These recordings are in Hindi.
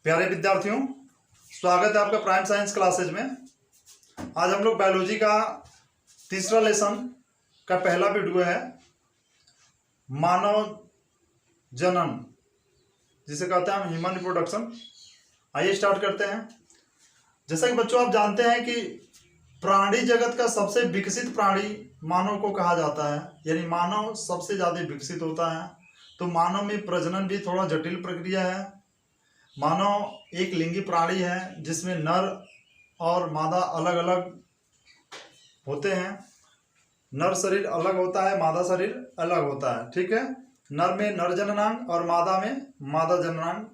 प्यारे विद्यार्थियों, स्वागत है आपका प्राइम साइंस क्लासेज में। आज हम लोग बायोलॉजी का तीसरा लेसन का पहला वीडियो है मानव जनन, जिसे कहते हैं हम ह्यूमन रिप्रोडक्शन। आइए स्टार्ट करते हैं। जैसा कि बच्चों आप जानते हैं कि प्राणी जगत का सबसे विकसित प्राणी मानव को कहा जाता है, यानी मानव सबसे ज़्यादा विकसित होता है। तो मानव में प्रजनन भी थोड़ा जटिल प्रक्रिया है। मानव एक लिंगी प्राणी है जिसमें नर और मादा अलग अलग होते हैं। नर शरीर अलग होता है, मादा शरीर अलग होता है। ठीक है, नर में नर जननांग और मादा में मादा जननांग।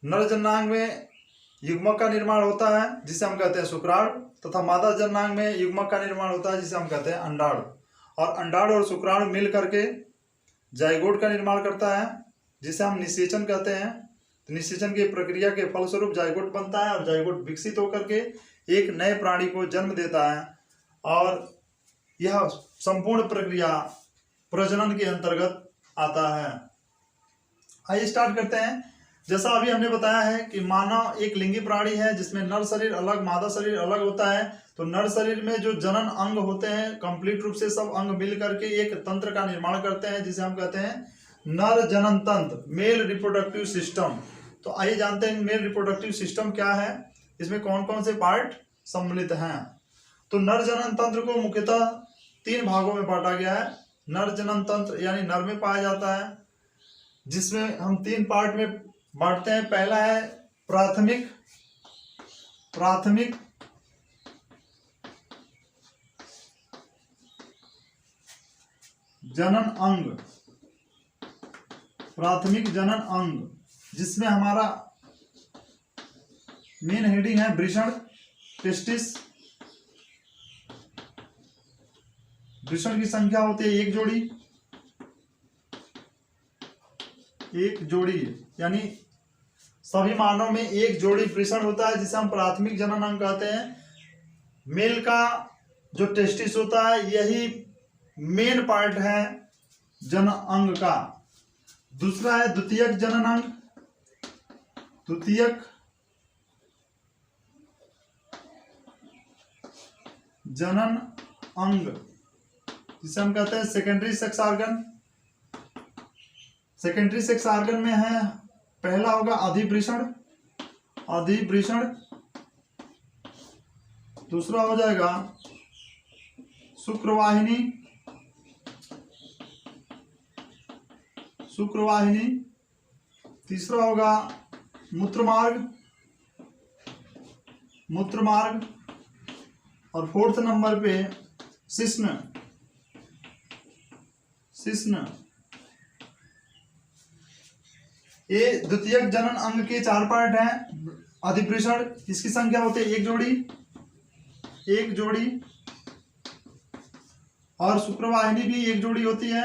नर जननांग में युग्मक का निर्माण होता है जिसे हम कहते हैं शुक्राणु, तथा मादा जननांग में युग्मक का निर्माण होता है जिसे हम कहते हैं अंडाणु। और अंडाणु और शुक्राणु मिल करके जाइगोट का निर्माण करता है जिसे हम निषेचन कहते हैं। तो निषेचन की प्रक्रिया के फलस्वरूप जाइगोट बनता है और जाइगोट विकसित होकर के एक नए प्राणी को जन्म देता है, और यह संपूर्ण प्रक्रिया प्रजनन के अंतर्गत आता है। आइए स्टार्ट करते हैं। जैसा अभी हमने बताया है कि मानव एक लिंगी प्राणी है जिसमें नर शरीर अलग मादा शरीर अलग होता है। तो नर शरीर में जो जनन अंग होते हैं, कंप्लीट रूप से सब अंग मिल करके एक तंत्र का निर्माण करते हैं जिसे हम कहते हैं नर जनन तंत्र, मेल रिप्रोडक्टिव सिस्टम। तो आइए जानते हैं मेल रिप्रोडक्टिव सिस्टम क्या है, इसमें कौन कौन से पार्ट सम्मिलित हैं। तो नर जनन तंत्र को मुख्यतः 3 भागों में बांटा गया है। नर जनन तंत्र यानी नर में पाया जाता है, जिसमें हम 3 पार्ट में बांटते हैं। पहला है प्राथमिक जनन अंग, प्राथमिक जनन अंग, जिसमें हमारा मेन हेडिंग है वृषण, टेस्टिस। वृषण की संख्या होती है एक जोड़ी, यानी सभी मानव में एक जोड़ी वृषण होता है जिसे हम प्राथमिक जनन अंग कहते हैं। मेल का जो टेस्टिस होता है यही मेन पार्ट है जनन अंग का। दूसरा है द्वितीयक जनन अंग, द्वितीयक जनन अंग, जिसे हम कहते हैं secondary sex organ. Secondary sex organ में है, पहला होगा अधिवृषण, दूसरा हो जाएगा शुक्रवाहिनी, तीसरा होगा मूत्रमार्ग, और 4th नंबर पे शिश्न। ये द्वितीयक जनन अंग के 4 पार्ट हैं। अधिवृषण, इसकी संख्या होती है एक जोड़ी, और शुक्रवाहिनी भी एक जोड़ी होती है,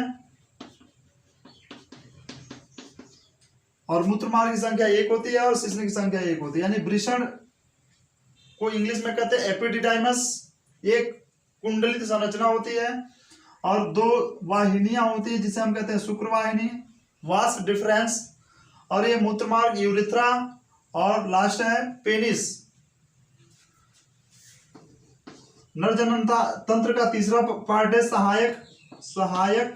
और मूत्रमार्ग की संख्या 1 होती है, और शिश्न की संख्या 1 होती है। यानी वृषण को इंग्लिश में कहते हैं एपिडिडाइमस, एक कुंडलित संरचना होती है, और 2 वाहिनियां होती है जिसे हम कहते हैं शुक्रवाहिनी, वास डिफरेंस, और ये मूत्रमार्ग यूरिथ्रा, और लास्ट है पेनिस। नर जनन तंत्र का तीसरा पार्ट है सहायक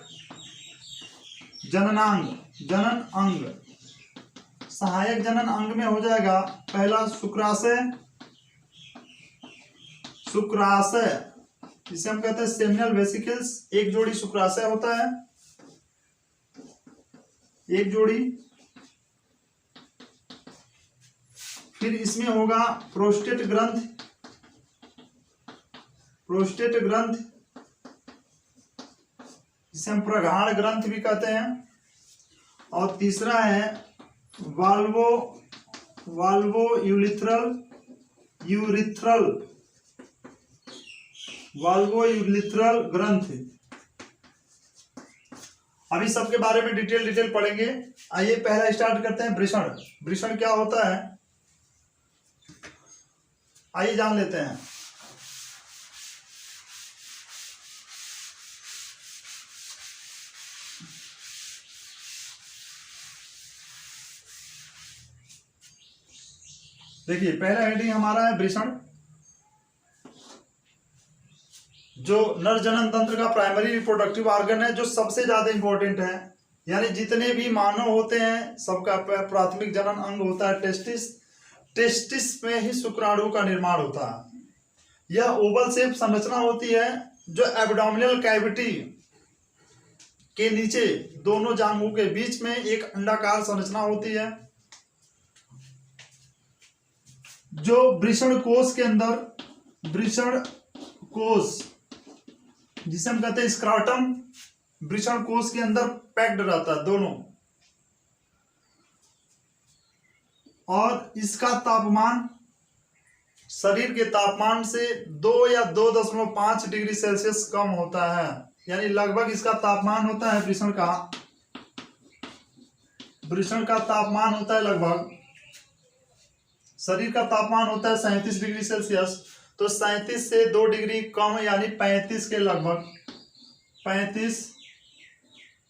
जनन अंग। सहायक जनन अंग में हो जाएगा पहला शुक्राशय, जिसे हम कहते हैं सेमिनल वेसिकल्स, एक जोड़ी शुक्राशय होता है, एक जोड़ी। फिर इसमें होगा प्रोस्टेट ग्रंथ, जिसे हम प्रगाढ़ ग्रंथ भी कहते हैं, और तीसरा है वाल्वो यूरिथ्रल ग्रंथ। अभी सबके बारे में डिटेल पढ़ेंगे। आइए पहला स्टार्ट करते हैं वृषण क्या होता है, आइए जान लेते हैं। देखिए पहला हेडिंग हमारा है वृषण, जो नर जनन तंत्र का प्राइमरी रिप्रोडक्टिव ऑर्गन है, जो सबसे ज्यादा इंपॉर्टेंट है। यानी जितने भी मानव होते हैं सबका प्राथमिक जनन अंग होता है टेस्टिस। टेस्टिस में ही शुक्राणु का निर्माण होता है। यह ओवल शेप संरचना होती है जो एब्डोमिनल कैविटी के नीचे दोनों जांघों के बीच में एक अंडाकार संरचना होती है, जो वृषण कोश के अंदर, वृषण कोश जिसे हम कहते हैं स्क्राटम, वृषण कोश के अंदर पैक्ड रहता है दोनों। और इसका तापमान शरीर के तापमान से 2 या 2.5 डिग्री सेल्सियस कम होता है। यानी लगभग इसका तापमान होता है वृषण का तापमान होता है लगभग, शरीर का तापमान होता है 37 डिग्री सेल्सियस, तो 37 से 2 डिग्री कम यानी 35 के लगभग, 35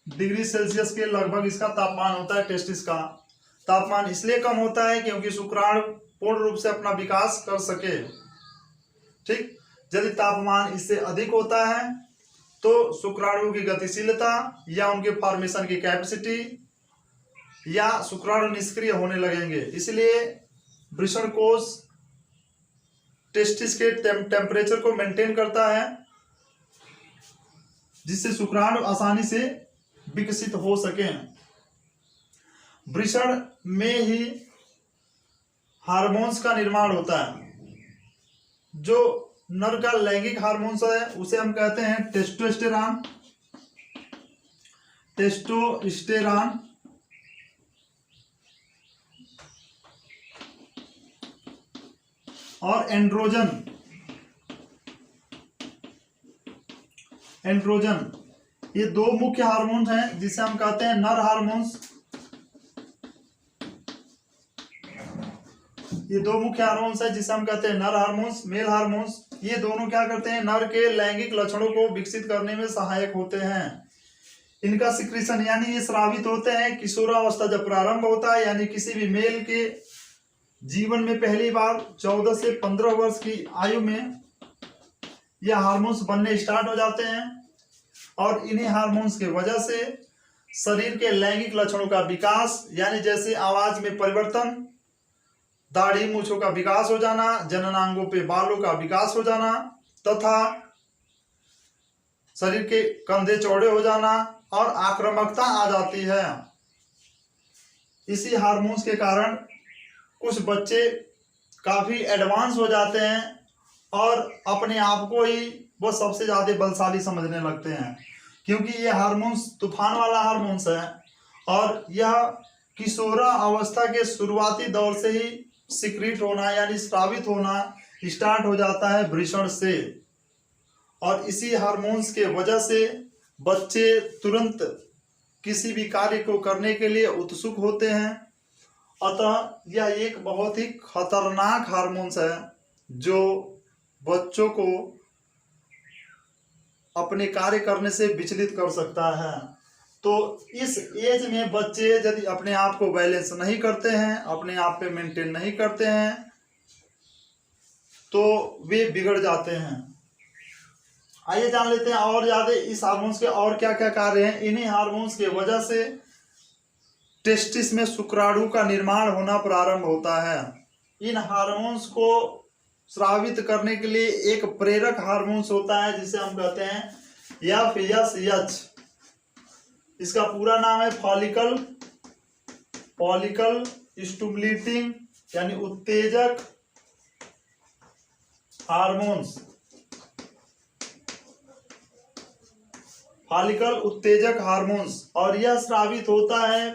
डिग्री सेल्सियस के लगभग इसका तापमान होता है। टेस्टिस का तापमान इसलिए कम होता है क्योंकि शुक्राणु पूर्ण रूप से अपना विकास कर सके। ठीक, यदि तापमान इससे अधिक होता है तो शुक्राणु की गतिशीलता या उनके फॉर्मेशन की कैपेसिटी या शुक्राणु निष्क्रिय होने लगेंगे। इसलिए वृषण कोश टेस्टिस के टेम्परेचर को मेंटेन करता है, जिससे शुक्राणु आसानी से विकसित हो सके। वृषण में ही हार्मोन्स का निर्माण होता है। जो नर का लैंगिक हार्मोन्स है उसे हम कहते हैं टेस्टोस्टेरॉन, टेस्टोस्टेरॉन और एंड्रोजन। एंड्रोजन ये दो मुख्य हार्मोन्स हैं जिसे हम कहते हैं नर हार्मोन्स। ये दो मुख्य हार्मोन्स है जिसे हम कहते हैं नर हार्मोन्स, मेल हार्मोन्स। ये दोनों क्या करते हैं, नर के लैंगिक लक्षणों को विकसित करने में सहायक होते हैं। इनका सिक्रीशन यानी ये स्रावित होते हैं किशोरावस्था जब प्रारंभ होता है, यानी किसी भी मेल के जीवन में पहली बार 14 से 15 वर्ष की आयु में यह हार्मोन्स बनने स्टार्ट हो जाते हैं। और इन्हीं हार्मोन्स के वजह से शरीर के लैंगिक लक्षणों का विकास, यानी जैसे आवाज में परिवर्तन, दाढ़ी मूछों का विकास हो जाना, जननांगों पे बालों का विकास हो जाना तथा शरीर के कंधे चौड़े हो जाना और आक्रामकता आ जाती है। इसी हार्मोन्स के कारण कुछ बच्चे काफी एडवांस हो जाते हैं और अपने आप को ही वो सबसे ज्यादा बलशाली समझने लगते हैं, क्योंकि ये हार्मोन्स तूफान वाला हार्मोन्स है और यह किशोरा अवस्था के शुरुआती दौर से ही सिक्रीट होना यानी स्रावित होना स्टार्ट हो जाता है वृषण से। और इसी हार्मोन्स के वजह से बच्चे तुरंत किसी भी कार्य को करने के लिए उत्सुक होते हैं। अतः यह एक बहुत ही खतरनाक हार्मोन्स है जो बच्चों को अपने कार्य करने से विचलित कर सकता है। तो इस एज में बच्चे यदि अपने आप को बैलेंस नहीं करते हैं, अपने आप पे मेंटेन नहीं करते हैं, तो वे बिगड़ जाते हैं। आइए जान लेते हैं और ज्यादा इस हार्मोन्स के और क्या क्या कार्य हैं। इन्हीं हार्मोन्स के वजह से टेस्टिस में शुक्राणु का निर्माण होना प्रारंभ होता है। इन हार्मोन्स को स्रावित करने के लिए एक प्रेरक हार्मोन्स होता है जिसे हम कहते हैं FSH। इसका पूरा नाम है फॉलिकल स्टिमुलेटिंग यानी उत्तेजक हार्मोन्स, फॉलिकल उत्तेजक हार्मोन्स। और यह स्रावित होता है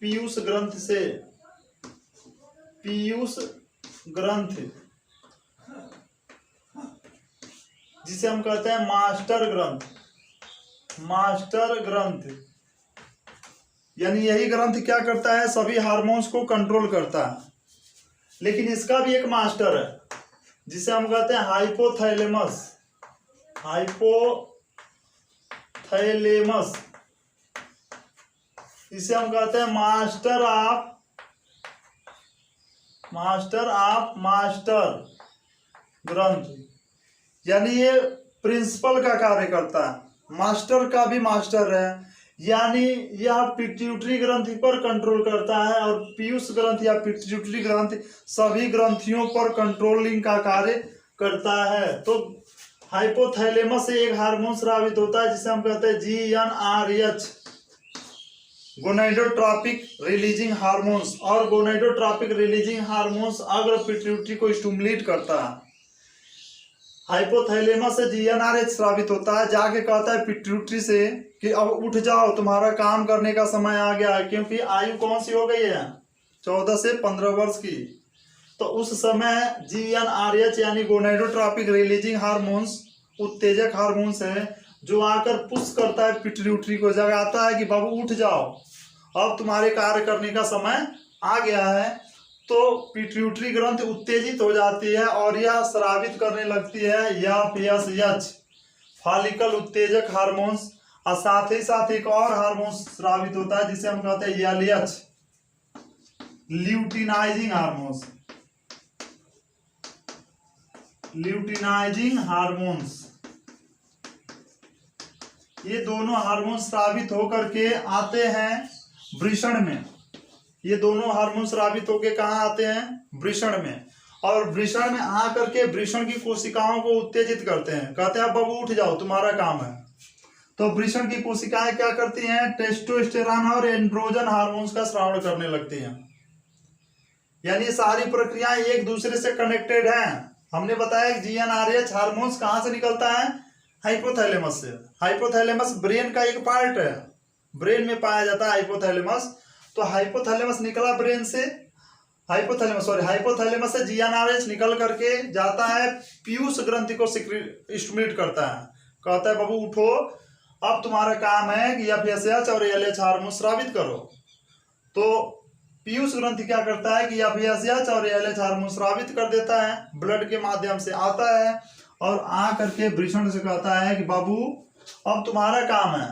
पीयूष ग्रंथ से, पीयूष ग्रंथ जिसे हम कहते हैं मास्टर ग्रंथ, मास्टर ग्रंथ। यानी यही ग्रंथ क्या करता है, सभी हार्मोन्स को कंट्रोल करता है। लेकिन इसका भी एक मास्टर है जिसे हम कहते हैं हाइपोथैलेमस, हाइपोथैलेमस। इसे हम कहते हैं मास्टर ऑफ मास्टर ग्रंथि, यानी ये प्रिंसिपल का कार्य करता है, मास्टर का भी मास्टर है, यानी यह पिट्यूटरी ग्रंथि पर कंट्रोल करता है और पीयूष ग्रंथि या पिट्यूटरी ग्रंथि सभी ग्रंथियों पर कंट्रोलिंग का कार्य करता है। तो हाइपोथैलेमस से एक हार्मोन स्रावित होता है जिसे हम कहते हैं GnRH, गोनाडोट्रोपिक रिलीजिंग हार्मोन्स, और गोनाडोट्रोपिक रिलीजिंग हार्मोन्स अग्र पिट्यूटरी को स्टिमुलेट करता है। हाइपोथैलेमस से GnRH स्रावित होता है, जाके कहता है पिट्यूटरी से कि अब उठ जाओ, तुम्हारा काम करने का समय आ गया है, क्योंकि आयु कौन सी हो गई है, 14 से 15 वर्ष की। तो उस समय GnRH यानी गोनाडोट्रोपिक रिलीजिंग हार्मोन्स उत्तेजक हार्मोन्स है, जो आकर पुश करता है पिट्यूटरी को, जगाता है कि बाबू उठ जाओ, अब तुम्हारे कार्य करने का समय आ गया है। तो पिट्यूटरी ग्रंथि उत्तेजित हो जाती है और यह स्रावित करने लगती है FSH, फॉलिकल उत्तेजक हार्मोन्स, और साथ ही साथ एक और हार्मोन स्रावित होता है जिसे हम कहते हैं LH, luteinising hormones, luteinising hormones. ये दोनों हार्मोन स्रावित होकर के आते हैं वृषण में, ये दोनों हार्मोन स्रावित होकर कहाँ आते हैं, वृषण में, और वृषण में आकर के वृषण की कोशिकाओं को उत्तेजित करते हैं, कहते हैं बाबू उठ जाओ, तुम्हारा काम है। तो वृषण की कोशिकाएं क्या करती हैं, टेस्टोस्टेरोन और एंड्रोजन हार्मोन्स का स्रावण करने लगती हैं, यानी सारी प्रक्रियाएं एक दूसरे से कनेक्टेड हैं। हमने बताया कि GnRH हार्मोन्स कहाँ से निकलता है, हाइपोथैलेमस से। हाइपोथैलेमस ब्रेन का एक पार्ट है, ब्रेन में पाया जाता है हाइपोथैलेमस। तो हाइपोथैलेमस निकला ब्रेन से, हाइपोथैलेमस से GnRH निकल करके जाता है पीयूष ग्रंथि को स्टिमुलेट करता है, कहता है बाबू उठो, अब तुम्हारा काम है कि FSH और LH हार्मोन स्रावित करो। तो पीयूष ग्रंथि क्या करता है कि FSH और LH हार्मोन स्रावित कर देता है, ब्लड के माध्यम से आता है और आ करके वृषण से कहता है कि बाबू अब तुम्हारा काम है।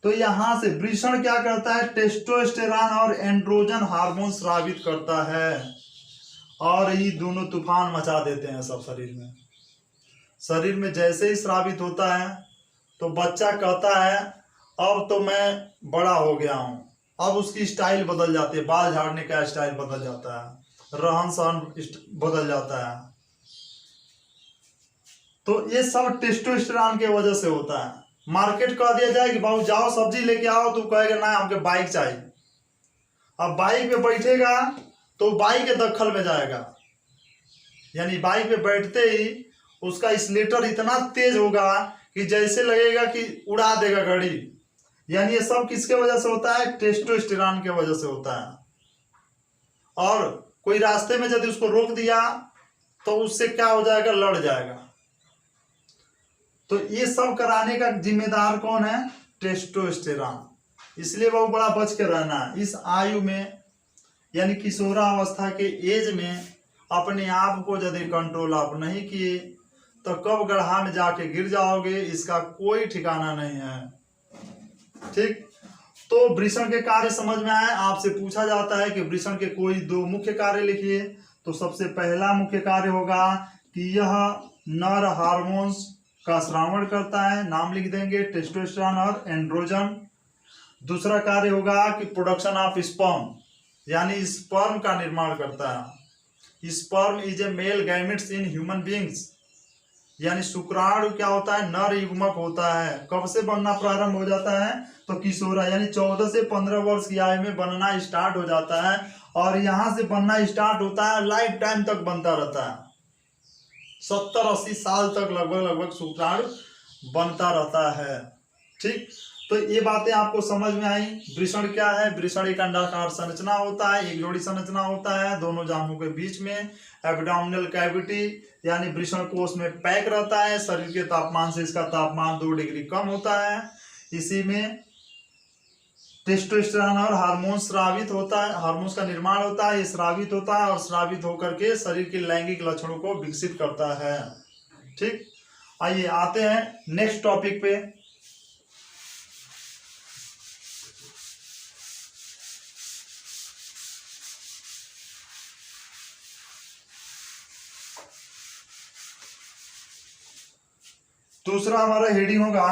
तो यहां से वृषण क्या करता है, टेस्टोस्टेरोन और एंड्रोजन हार्मोन स्रावित करता है, और ये दोनों तूफान मचा देते हैं सब शरीर में। शरीर में जैसे ही स्रावित होता है तो बच्चा कहता है अब तो मैं बड़ा हो गया हूं, अब उसकी स्टाइल बदल जाती है, बाल झाड़ने का स्टाइल बदल जाता है, रहन सहन बदल जाता है। तो ये सब टेस्टोस्टेरोन की वजह से होता है। मार्केट कह दिया जाए कि बाबू जाओ सब्जी लेके आओ, तो कहेगा ना हमके बाइक चाहिए। अब बाइक पे बैठेगा तो बाइक के दखल में जाएगा, यानी बाइक पे बैठते ही उसका स्लेटर इतना तेज होगा कि जैसे लगेगा कि उड़ा देगा गाड़ी। यानी ये सब किसके वजह से होता है, टेस्टोस्टेरोन के वजह से होता है। और कोई रास्ते में यदि उसको रोक दिया तो उससे क्या हो जाएगा, लड़ जाएगा। तो ये सब कराने का जिम्मेदार कौन है, टेस्टोस्टेरोन। इसलिए वो बड़ा बच के रहना है इस आयु में, यानी किशोरावस्था के एज में अपने आप को यदि कंट्रोल आप नहीं किए तो कब गड्ढा में जाके गिर जाओगे इसका कोई ठिकाना नहीं है। ठीक, तो वृषण के कार्य समझ में आए। आपसे पूछा जाता है कि वृषण के कोई 2 मुख्य कार्य लिखिए, तो सबसे पहला मुख्य कार्य होगा कि यह नर हार्मोन्स का श्रावण करता है, नाम लिख देंगे टेस्टोस्टेरोन और एंड्रोजन। दूसरा कार्य होगा कि प्रोडक्शन ऑफ स्पर्म, यानी स्पर्म का निर्माण करता है। Sperm is a male gametes in human beings, यानी शुक्राणु क्या होता है, नर युग्मक होता है। कब से बनना प्रारंभ हो जाता है, तो किशोरा यानी 14 से 15 वर्ष की आयु में बनना स्टार्ट हो जाता है, और यहां से बनना स्टार्ट होता है, लाइफ टाइम तक बनता रहता है, 70-80 साल तक लगभग शुक्राणु बनता रहता है। ठीक, तो ये बातें आपको समझ में आई। वृषण क्या है, वृषण एक अंडाकार संरचना होता है, एक जोड़ी संरचना होता है दोनों जांघों के बीच में, एब्डोमिनल कैविटी यानी वृषण कोष में पैक रहता है। शरीर के तापमान से इसका तापमान 2 डिग्री कम होता है। इसी में टेस्टोस्टेरोन और हार्मोन स्रावित होता है, हार्मोन्स का निर्माण होता है, ये स्रावित होता है और स्रावित होकर के शरीर के लैंगिक लक्षणों को विकसित करता है। ठीक, आइए आते हैं नेक्स्ट टॉपिक पे। दूसरा हमारा हेडिंग होगा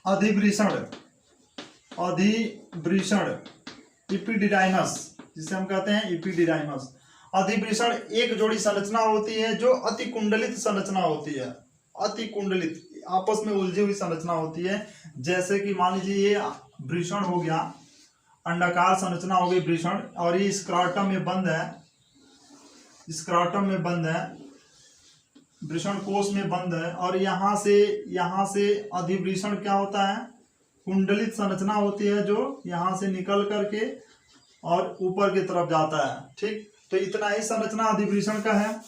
अधिवृषण, अधिवृषण इपिडिडाइमस, जिसे हम कहते हैं इपिडिडाइमस। अधिवृषण एक जोड़ी संरचना होती है जो अति कुंडलित संरचना होती है, अति कुंडलित आपस में उलझी हुई संरचना होती है। जैसे कि मान लीजिए ये वृषण हो गया, अंडाकार संरचना हो गई वृषण, और ये स्क्राटम में बंद है, स्क्राटम में बंद है, वृषण कोश में बंद है। और यहाँ से अधिवृषण क्या होता है, कुंडलित संरचना होती है जो यहाँ से निकल करके और ऊपर की तरफ जाता है। ठीक, तो इतना ही संरचना अधिवृषण का है,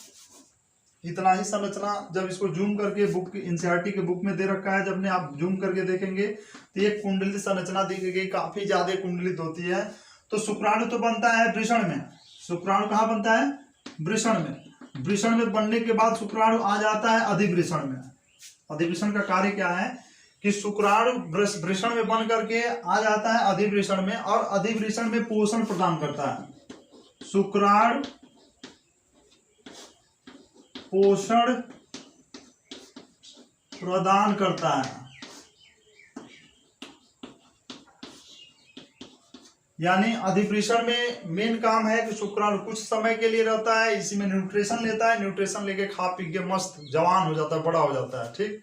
इतना ही संरचना। जब इसको जूम करके बुक एनसीईआरटी के बुक में दे रखा है, जब ने आप जूम करके देखेंगे तो ये कुंडलित संरचना दिखेगी, काफी ज्यादा कुंडलित होती है। तो शुक्राणु तो बनता है वृषण में, शुक्राणु कहाँ बनता है, वृषण में। वृषण में बनने के बाद शुक्राणु आ जाता है अधिवृषण में। अधिवृषण का कार्य क्या है कि शुक्राणु वृषण में बन करके आ जाता है अधिवृषण में, और अधिवृषण में पोषण प्रदान करता है। शुक्राणु पोषण प्रदान करता है, यानी अधिवृषण में मेन काम है कि शुक्राणु कुछ समय के लिए रहता है, इसी में न्यूट्रिशन लेता है, न्यूट्रिशन लेके खा पी के मस्त जवान हो जाता है, बड़ा हो जाता है। ठीक,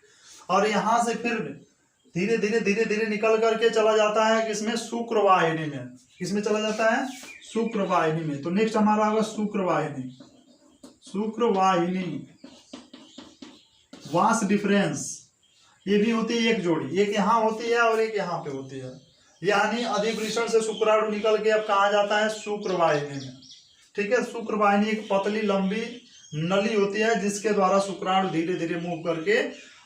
और यहां से फिर धीरे धीरे निकल करके चला जाता है किसमें, शुक्रवाहिनी में। किसमें चला जाता है, शुक्रवाहिनी में। तो नेक्स्ट हमारा होगा शुक्रवाहिनी, शुक्रवाहिनी वास डिफरेंस। ये भी होती है एक जोड़ी, एक यहाँ होती है और एक यहाँ पे होती है, यानी अधिवृषण से शुक्राणु निकल के अब कहा जाता है शुक्रवाहिनी में। ठीक है, शुक्रवाहिनी एक पतली लंबी नली होती है जिसके द्वारा शुक्राणु धीरे धीरे मूव करके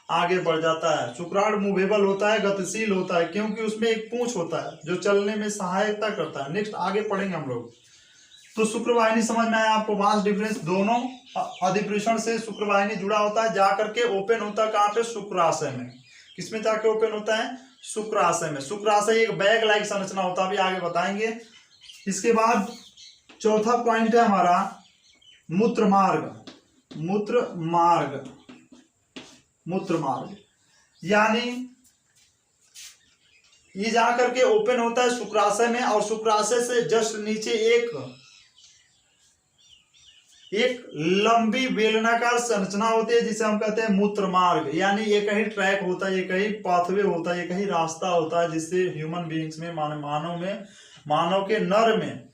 आगे बढ़ जाता है। शुक्राणु मूवेबल होता है, गतिशील होता है, क्योंकि उसमें एक पूंछ होता है जो चलने में सहायता करता है। नेक्स्ट आगे पढ़ेंगे हम लोग। तो शुक्रवाहिनी समझ में आया आपको, वास डिफरेंस। दोनों अधिवृषण से शुक्रवाहिनी जुड़ा होता है, जाकर के ओपन होता है कहाँ पे, शुक्राशय में। किसमें जाके ओपन होता है, शुक्राशय में। शुक्राशय एक बैग लाइक संरचना होता है, अभी आगे बताएंगे। इसके बाद चौथा पॉइंट है हमारा मूत्र मार्ग, मूत्र मार्ग, मूत्र मार्ग, यानी ये जाकर के ओपन होता है शुक्राशय में, और शुक्राशय से जस्ट नीचे एक लंबी बेलनाकार संरचना होती है जिसे हम कहते हैं मूत्र मार्ग, यानी एक ही ट्रैक होता है, एक ही पाथवे होता है, एक ही रास्ता होता है जिससे ह्यूमन बीइंग्स में, मानव के नर में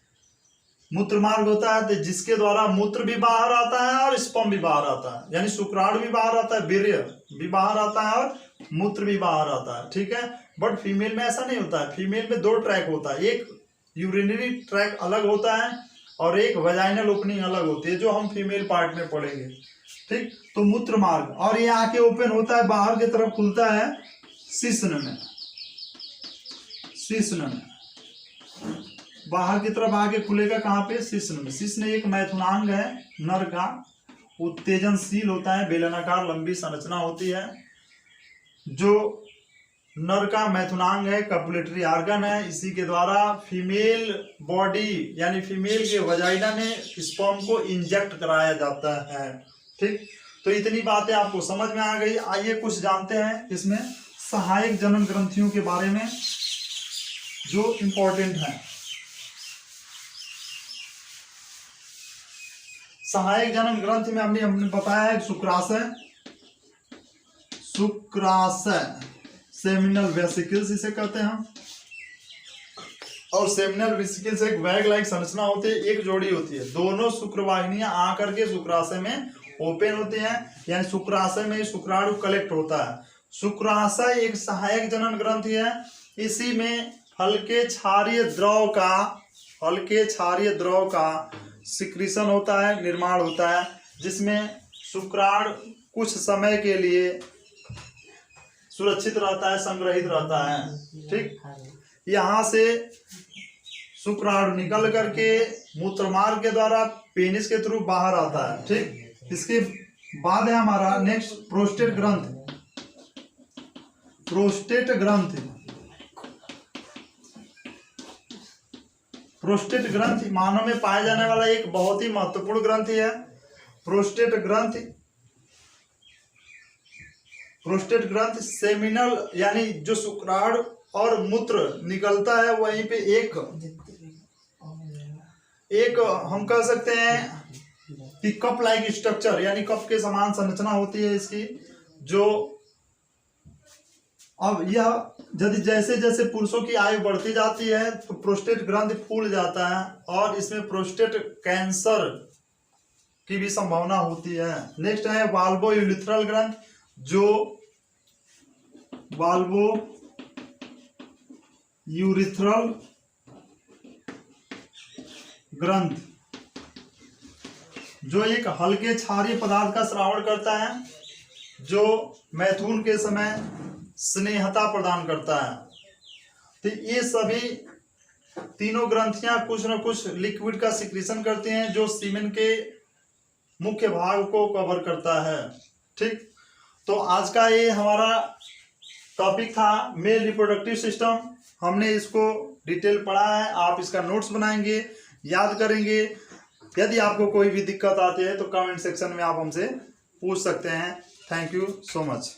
मूत्र मार्ग होता है, जिसके द्वारा मूत्र भी बाहर आता है और स्पर्म भी बाहर आता है, यानी शुक्राणु भी बाहर आता है, वीर्य भी बाहर आता है और मूत्र भी बाहर आता है। ठीक है, बट फीमेल में ऐसा नहीं होता है। फीमेल में दो ट्रैक होता है, एक यूरिनरी ट्रैक अलग होता है और एक वजाइनल ओपनिंग अलग होती है, जो हम फीमेल पार्ट में पढ़ेंगे। ठीक, तो मूत्र मार्ग, और ये आके ओपन होता है, बाहर की तरफ खुलता है शिश्न में, शिश्न में बाहर की तरफ आगे खुलेगा कहाँ पे, शिश्न में। शिश्न एक मैथुनांग है नर का, उत्तेजनशील होता है, बेलनाकार लंबी संरचना होती है, जो नर का मैथुनांग है, कपुलेटरी ऑर्गन है। इसी के द्वारा फीमेल बॉडी यानी फीमेल के वजाइना में स्पर्म को इंजेक्ट कराया जाता है। ठीक, तो इतनी बातें आपको समझ में आ गई। आइए कुछ जानते हैं इसमें सहायक जनन ग्रंथियों के बारे में जो इम्पोर्टेंट है। सहायक जनन ग्रंथि में हमने बताया है शुक्राशय, शुक्राशय सेमिनल वेसिकल्स इसे कहते हैं हम, और सेमिनल वेसिकल्स एक बैग लाइक संरचना होती है, एक जोड़ी होती है। दोनों शुक्रवाहिनियां आकर के शुक्राशय में ओपन होते हैं, यानी शुक्राशय में शुक्राणु कलेक्ट होता है। शुक्राशय एक सहायक जनन ग्रंथि है, इसी में हल्के क्षारीय द्रव का सिक्रीशन होता है, निर्माण होता है, जिसमें शुक्राणु कुछ समय के लिए सुरक्षित रहता है, संग्रहित रहता है। ठीक, यहाँ से शुक्राणु निकल करके मूत्रमार्ग के द्वारा पेनिस के थ्रू बाहर आता है। ठीक, इसके बाद है हमारा नेक्स्ट प्रोस्टेट ग्रंथ। प्रोस्टेट ग्रंथ, प्रोस्टेट ग्रंथ मानव में पाया जाने वाला एक बहुत ही महत्वपूर्ण ग्रंथ है। प्रोस्टेट ग्रंथ प्रोस्टेट ग्रंथ सेमिनल यानी जो शुक्राणु और मूत्र निकलता है वहीं पे एक हम कह सकते हैं कि कप लाइक स्ट्रक्चर यानी कप के समान संरचना होती है इसकी। जो अब यह यदि जैसे जैसे पुरुषों की आयु बढ़ती जाती है तो प्रोस्टेट ग्रंथ फूल जाता है और इसमें प्रोस्टेट कैंसर की भी संभावना होती है। नेक्स्ट है वाल्वो यूरिथ्रल ग्रंथ। जो वाल्वो यूरिथ्रल ग्रंथ जो एक हल्के क्षारीय पदार्थ का स्रावण करता है, जो मैथुन के समय स्नेहता प्रदान करता है। तो ये सभी तीनों ग्रंथियां कुछ न कुछ लिक्विड का सिक्रीशन करती हैं जो सीमेन के मुख्य भाग को कवर करता है। ठीक, तो आज का ये हमारा टॉपिक था मेल रिप्रोडक्टिव सिस्टम। हमने इसको डिटेल पढ़ा है, आप इसका नोट्स बनाएंगे, याद करेंगे। यदि आपको कोई भी दिक्कत आती है तो कमेंट सेक्शन में आप हमसे पूछ सकते हैं। Thank you so much.